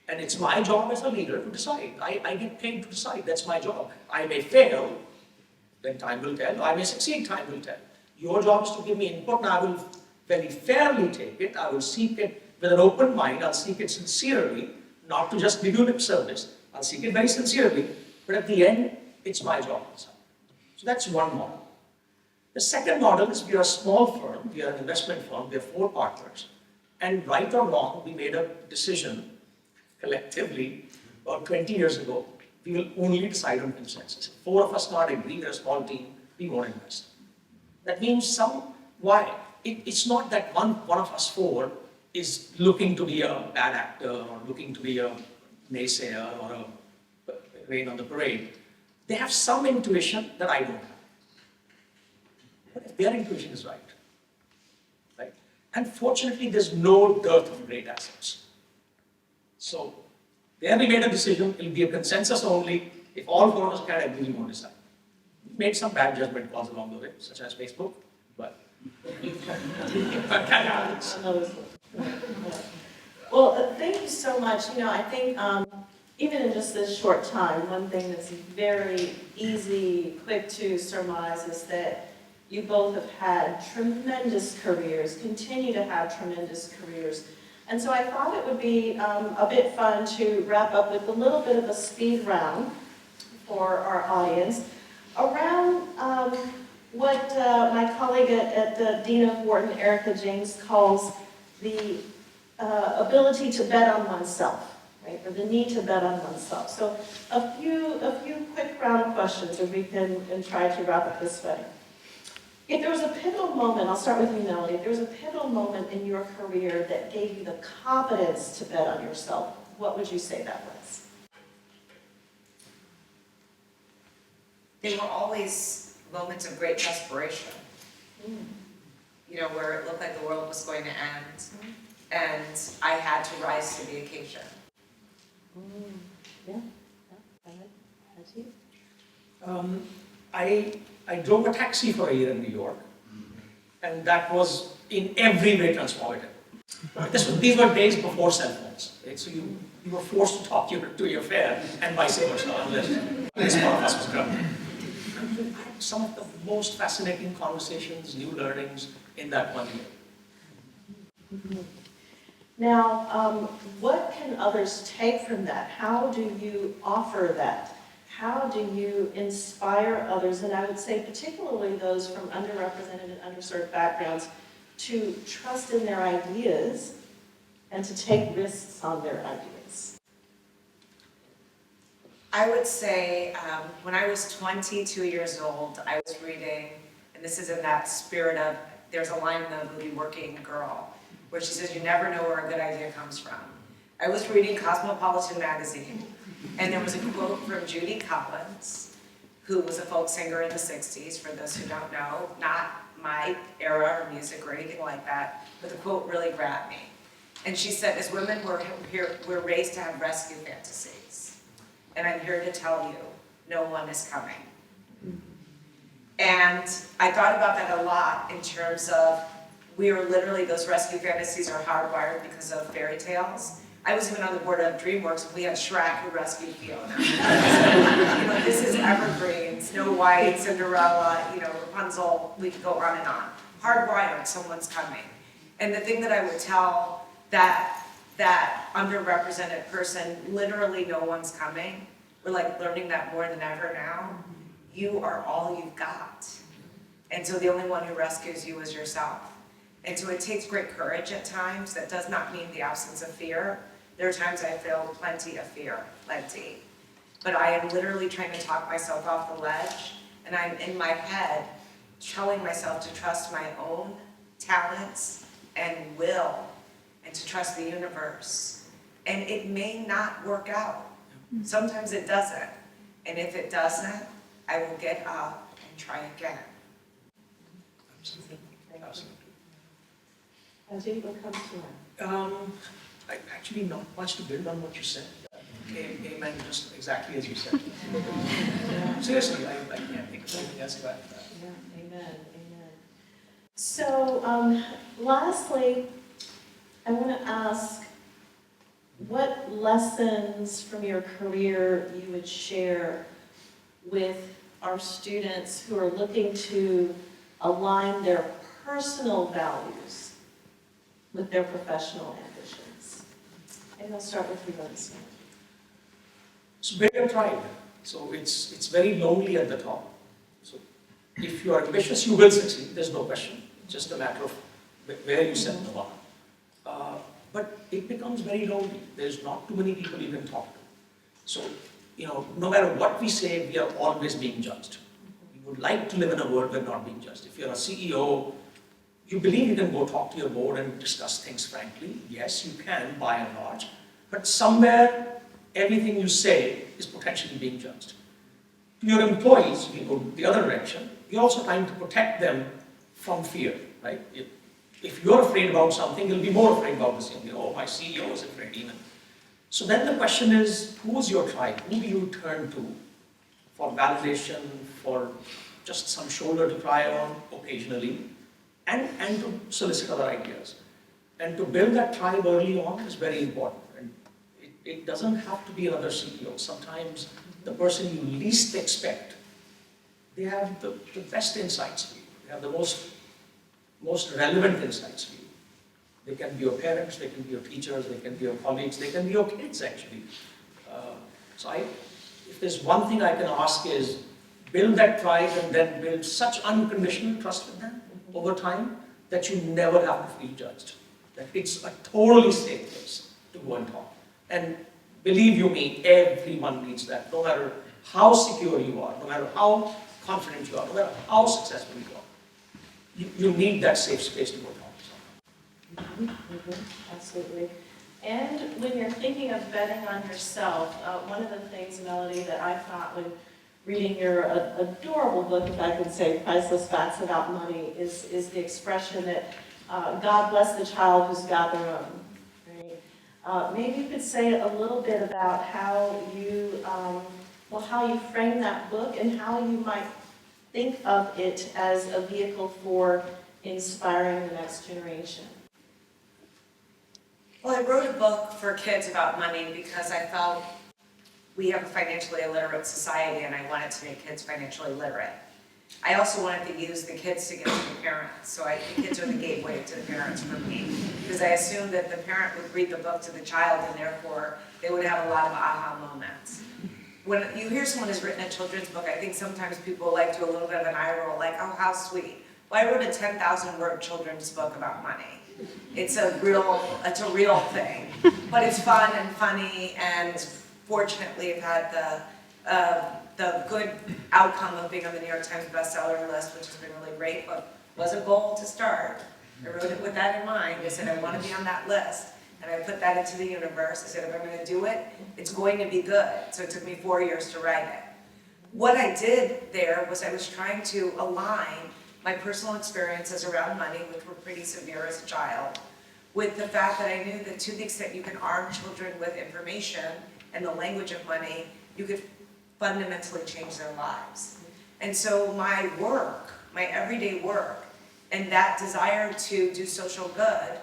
And it's my job as a leader to decide. I get paid to decide. That's my job. I may fail, then time will tell. I may succeed, time will tell. Your job is to give me input, and I will very fairly take it. I will seek it with an open mind. I'll seek it sincerely, not to just give you lip service. I'll seek it very sincerely, but at the end, it's my job to decide. So that's one model. The second model is we are a small firm, we are an investment firm, we have 4 partners, and right or wrong, we made a decision collectively about 20 years ago. We will only decide on consensus. If 4 of us not agree, we're a small team, we won't invest. That means why? It's not that one of us 4 is looking to be a bad actor or looking to be a naysayer or a rain on the parade. They have some intuition that I don't have. But if their intuition is right? And fortunately, there's no dearth of great assets. So there we made a decision, it'll be a consensus only. If all 4 of us can agree, we won't decide. We made some bad judgment calls along the way, such as Facebook, but Well, thank you so much. I think even in just this short time, one thing that's very easy, quick to surmise is that you both have had tremendous careers, continue to have tremendous careers. And so I thought it would be a bit fun to wrap up with a little bit of a speed round for our audience around what my colleague at the Dean of Wharton, Erica James, calls the ability to bet on oneself, right? Or the need to bet on oneself. So a few quick round questions, and we can try to wrap up this way. If there was a pivotal moment, I'll start with you, Mellody. If there was a pivotal moment in your career that gave you the confidence to bet on yourself, what would you say that was? They were always moments of great desperation. Where it looked like the world was going to end, and I had to rise to the occasion. Yeah. That's you. I drove a taxi for a year in New York, and that was in every way transformative. These were days before cell phones, right? So you were forced to talk to your fare, and vice versa, unless one of us was grounded. Some of the most fascinating conversations, new learnings in that 1 year. Now, what can others take from that? How do you offer that? How do you inspire others, and I would say particularly those from underrepresented and underserved backgrounds, to trust in their ideas and to take risks on their ideas? I would say when I was 22 years old, I was reading, and this is in that spirit of, there's a line in the movie Working Girl, where she says, you never know where a good idea comes from. I was reading Cosmopolitan magazine, and there was a quote from Judy Collins, who was a folk singer in the 60s, for those who don't know, not my era or music or anything like that, but the quote really grabbed me. And she said, as women, we're raised to have rescue fantasies. And I'm here to tell you, no one is coming. And I thought about that a lot in terms of, we are literally, those rescue fantasies are hardwired because of fairy tales. I was even on the board of DreamWorks, and we had Shrek who rescued Fiona. So, this is evergreen, Snow White, Cinderella, Rapunzel, we could go on and on. Hardwired, someone's coming. And the thing that I would tell that underrepresented person, literally no one's coming. We're like learning that more than ever now. You are all you've got. And so the only one who rescues you is yourself. And so it takes great courage at times. That does not mean the absence of fear. There are times I feel plenty of fear, plenty. But I am literally trying to talk myself off the ledge, and I'm in my head telling myself to trust my own talents and will, and to trust the universe. And it may not work out. Sometimes it doesn't. And if it doesn't, I will get up and try again. Absolutely. Absolutely. Ajit, what comes to mind? Actually, not much to build on what you said. Amen, just exactly as you said. Seriously, I can't think of anything else to add to that. Yeah, amen, amen. So, lastly, I want to ask what lessons from your career you would share with our students who are looking to align their personal values with their professional ambitions. And I'll start with you, Vincent. So build a tribe. So it's very lonely at the top. So if you are ambitious, you will succeed. There's no question. It's just a matter of where you set the bar. But it becomes very lonely. There's not too many people you can talk to. So, no matter what we say, we are always being judged. We would like to live in a world where not being judged. If you're a CEO, you believe you can go talk to your board and discuss things frankly. Yes, you can, by and large. But somewhere, everything you say is potentially being judged. To your employees, you go the other direction. You're also trying to protect them from fear, right? If you're afraid about something, you'll be more afraid about the same. Oh, my CEO is afraid even. So then the question is, who's your tribe? Who do you turn to for validation, for just some shoulder to cry on occasionally, and to solicit other ideas? And to build that tribe early on is very important. And it doesn't have to be another CEO. Sometimes the person you least expect, they have the best insights for you. They have the most relevant insights for you. They can be your parents, they can be your teachers, they can be your colleagues, they can be your kids actually. If there's one thing I can ask is, build that tribe and then build such unconditional trust with them over time that you never have to feel judged. That it's a totally safe place to go and talk. And believe you me, everyone needs that, no matter how secure you are, no matter how confident you are, no matter how successful you are. You need that safe space to go talk to someone. Absolutely. And when you're thinking of betting on yourself, one of the things, Mellody, that I thought when reading your adorable book, if I could say, Priceless Facts About Money, is the expression that God bless the child who's got their own. Right? Maybe you could say a little bit about how you frame that book and how you might think of it as a vehicle for inspiring the next generation. Well, I wrote a book for kids about money because I felt we have a financially illiterate society and I wanted to make kids financially literate. I also wanted to use the kids to get to the parents. So the kids are the gateway to the parents for me. Because I assumed that the parent would read the book to the child and therefore they would have a lot of aha moments. When you hear someone has written a children's book, I think sometimes people like to do a little bit of an eye roll, like, oh, how sweet. Well, I wrote a 10,000-word children's book about money. It's a real thing. But it's fun and funny, and fortunately I've had the good outcome of being on the New York Times bestseller list, which has been really great, but was a goal to start. I wrote it with that in mind. I said I want to be on that list. And I put that into the universe. I said, if I'm going to do it, it's going to be good. So it took me 4 years to write it. What I did there was I was trying to align my personal experiences around money, which were pretty severe as a child, with the fact that I knew that to the extent you can arm children with information and the language of money, you could fundamentally change their lives. And so my work, my everyday work, and that desire to do social good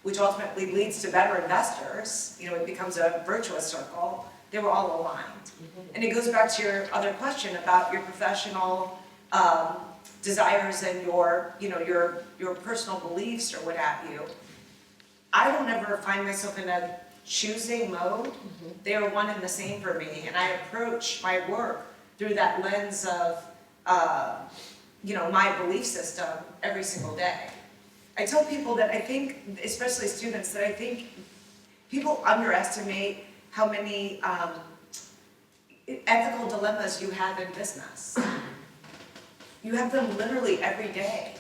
which ultimately leads to better investors, you know, it becomes a virtuous circle, they were all aligned. And it goes back to your other question about your professional desires and your, you know, your personal beliefs or what have you. I don't ever find myself in a choosing mode. They are one and the same for me, and I approach my work through that lens of, you know, my belief system every single day. I tell people that I think, especially students, that I think people underestimate how many ethical dilemmas you have in business. You have them literally every day.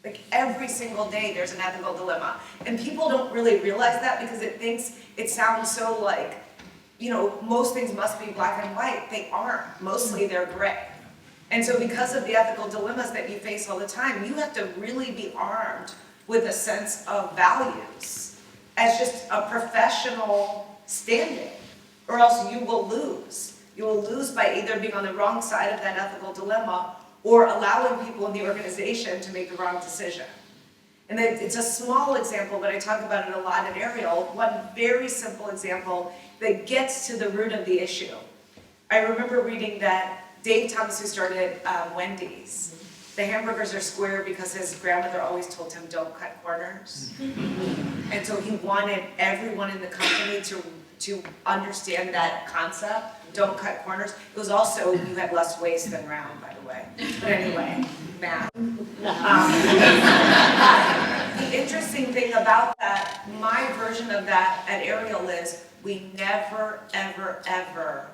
Like every single day there's an ethical dilemma. And people don't really realize that because it sounds so like, you know, most things must be black and white. They aren't. Mostly they're gray. And so because of the ethical dilemmas that you face all the time, you have to really be armed with a sense of values as just a professional standing, or else you will lose. You will lose by either being on the wrong side of that ethical dilemma or allowing people in the organization to make the wrong decision. And it's a small example, but I talk about it a lot at Ariel. One very simple example that gets to the root of the issue. I remember reading that Dave Thomas, who started Wendy's, the hamburgers are square because his grandmother always told him, don't cut corners. And so he wanted everyone in the company to understand that concept, don't cut corners. It was also, you had less waste than round, by the way. But anyway, math. The interesting thing about that, my version of that at Ariel is, we never, ever, ever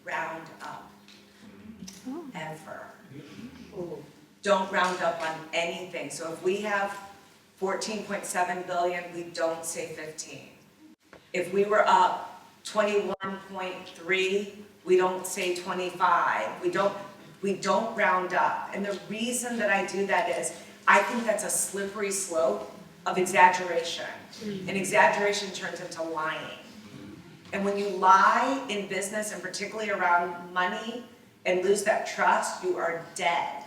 round up. Ever. Don't round up on anything. So if we have 14.7 billion, we don't say 15. If we were up 21.3, we don't say 25. We don't round up. And the reason that I do that is I think that's a slippery slope of exaggeration. And exaggeration turns into lying. And when you lie in business, and particularly around money, and lose that trust, you are dead.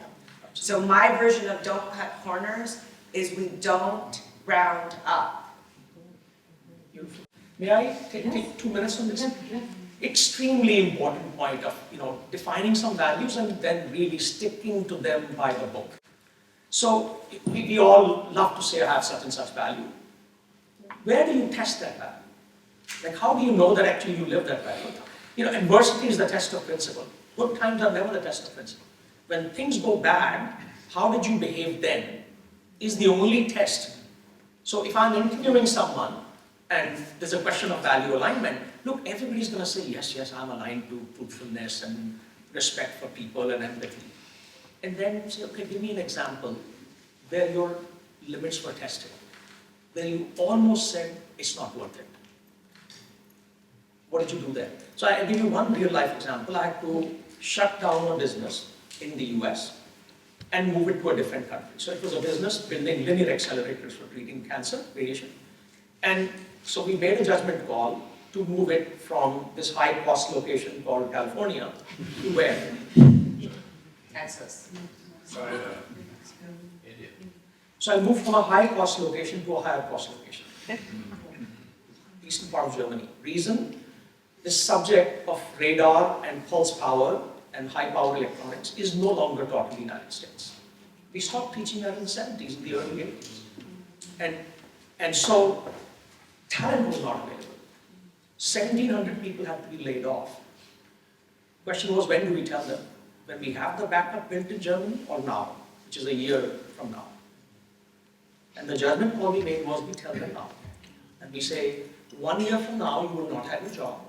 So my version of don't cut corners is we don't round up. Beautiful. May I take 2 minutes on this? Extremely important point of, you know, defining some values and then really sticking to them by the book. So we all love to say I have such and such value. Where do you test that value? Like how do you know that actually you live that value? You know, adversity is the test of principle. Good times are never the test of principle. When things go bad, how did you behave then is the only test. So if I'm interviewing someone and there's a question of value alignment, look, everybody's going to say, yes, yes, I'm aligned to truthfulness and respect for people and empathy. And then say, okay, give me an example where your limits were tested, where you almost said, it's not worth it. What did you do there? So I'll give you one real life example. I had to shut down a business in the US and move it to a different country. So it was a business building linear accelerators for treating cancer, radiation. And so we made a judgment call to move it from this high cost location called California to where? Texas. Sorry, India. So I moved from a high cost location to a higher cost location. Eastern part of Germany. Reason? The subject of radar and pulse power and high power electronics is no longer taught in the United States. We stopped teaching that in the 70s, in the early 80s. And so talent was not available. 1,700 people had to be laid off. Question was, when do we tell them? When we have the backup built in Germany or now, which is a year from now. And the judgment call we made was we tell them now. And we say, 1 year from now, you will not have a job.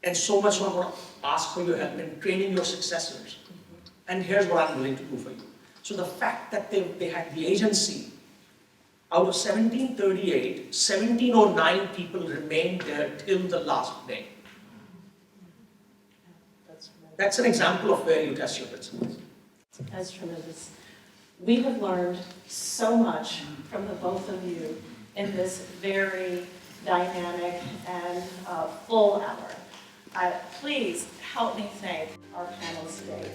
And so much I'm going to ask for your help in training your successors. And here's what I'm willing to do for you. So the fact that they had the agency, out of 1738, 1709 people remained there till the last day. That's an example of where you test your principles. That's tremendous. We have learned so much from the both of you in this very dynamic and full hour. Please help me thank our panelists today.